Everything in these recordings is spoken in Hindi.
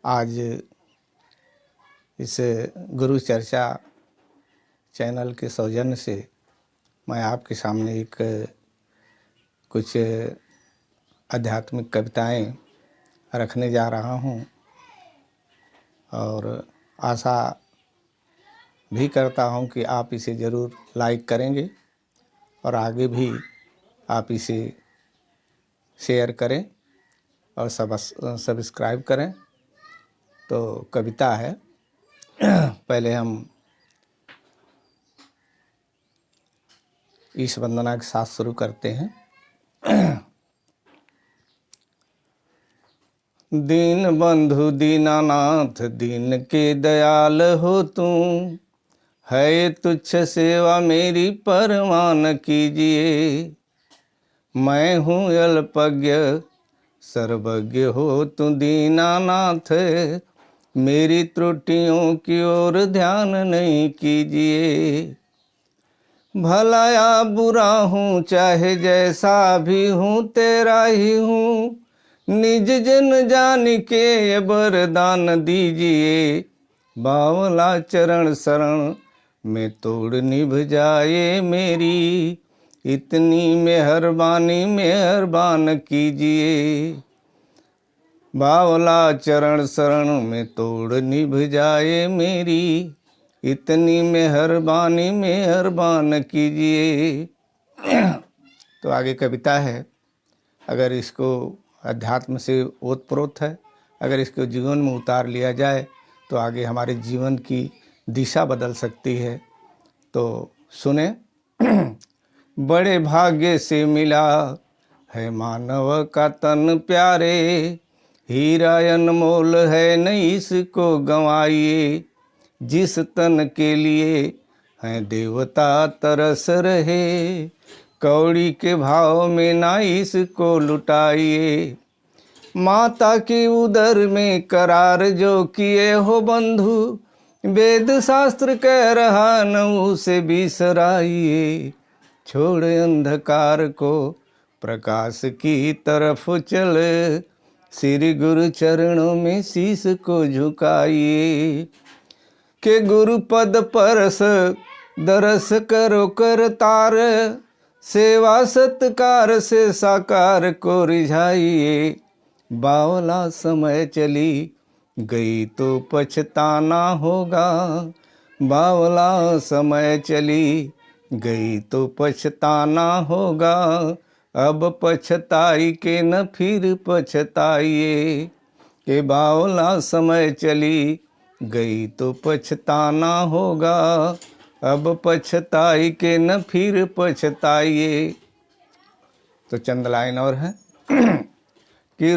आज इस गुरु चर्चा चैनल के सौजन्य से मैं आपके सामने एक कुछ आध्यात्मिक कविताएं रखने जा रहा हूं और आशा भी करता हूं कि आप इसे ज़रूर लाइक करेंगे और आगे भी आप इसे शेयर करें और सब्सक्राइब करें। तो कविता है, पहले हम ईश वंदना के साथ शुरू करते हैं। दीन बंधु दीनानाथ दीन के दयाल हो तुम, है तुच्छ सेवा मेरी परवान कीजिए। मैं हूँ अल्पज्ञ सर्वज्ञ हो तु दीनानाथ, मेरी त्रुटियों की ओर ध्यान नहीं कीजिए। भला या बुरा हूँ चाहे जैसा भी हूँ तेरा ही हूँ, निज जन जान के ये वरदान दीजिए। बावला चरण शरण में तोड़ निभ जाए मेरी, इतनी मेहरबान कीजिए। बावला चरण शरण में तोड़ निभ जाए मेरी, इतनी मेहरबान कीजिए। तो आगे कविता है, अगर इसको अध्यात्म से ओतप्रोत है, अगर इसको जीवन में उतार लिया जाए तो आगे हमारे जीवन की दिशा बदल सकती है। तो सुने। बड़े भाग्य से मिला है मानव का तन प्यारे, हीरा अनमोल है नहीं इसको गंवाइए। जिस तन के लिए हैं देवता तरस रहे, कौड़ी के भाव में ना इसको लुटाइए। माता के उदर में करार जो किए हो बंधु, वेद शास्त्र कह रहा न उसे बिसराइए। छोड़ अंधकार को प्रकाश की तरफ चल, श्री गुरु चरणों में शीश को झुकाइए। के गुरु पद परस दरस करो करतार, सेवा सत्कार से साकार को रिझाइए। बावला समय चली गई तो पछताना होगा, बावला समय चली गई तो पछताना होगा। अब पछताई के न फिर पछताइए। के बावला समय चली गई तो पछताना होगा, अब पछताई के न फिर पछताइए। तो चंद लाइन और है कि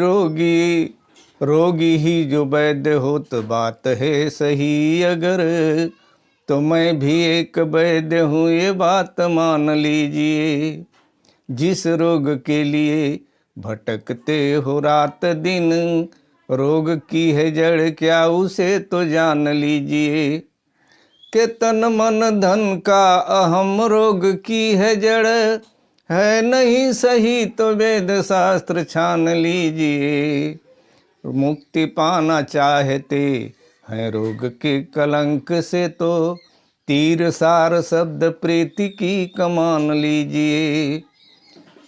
रोगी ही जो वैद्य हो तो बात है सही अगर, तो मैं भी एक वैद्य हूँ ये बात मान लीजिए। जिस रोग के लिए भटकते हो रात दिन, रोग की है जड़ क्या उसे तो जान लीजिए। के तन मन धन का अहम रोग की है जड़, है नहीं सही तो वेद शास्त्र छान लीजिए। मुक्ति पाना चाहते हैं रोग के कलंक से, तो तीर सार शब्द प्रीति की कमान लीजिए।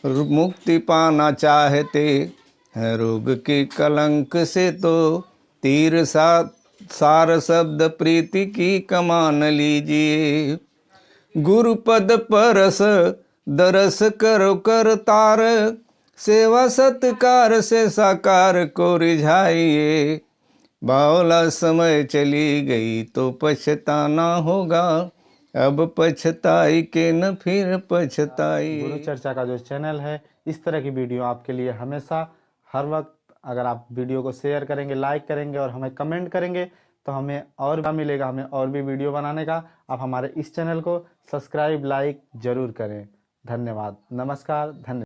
मुक्ति पाना चाहते हैं रोग के कलंक से, तो तीर सार शब्द प्रीति की कमान लीजिए। गुरु पद परस दरस करो करतार, सेवा सत्कार से साकार को रिझाइए। बावला समय चली गई तो पछताना होगा, अब पछताई के न फिर पछताई। गुरु चर्चा का जो चैनल है, इस तरह की वीडियो आपके लिए हमेशा हर वक्त, अगर आप वीडियो को शेयर करेंगे, लाइक करेंगे और हमें कमेंट करेंगे तो हमें और मिलेगा, हमें और भी वीडियो बनाने का। आप हमारे इस चैनल को सब्सक्राइब लाइक जरूर करें। धन्यवाद, नमस्कार, धन्यवाद।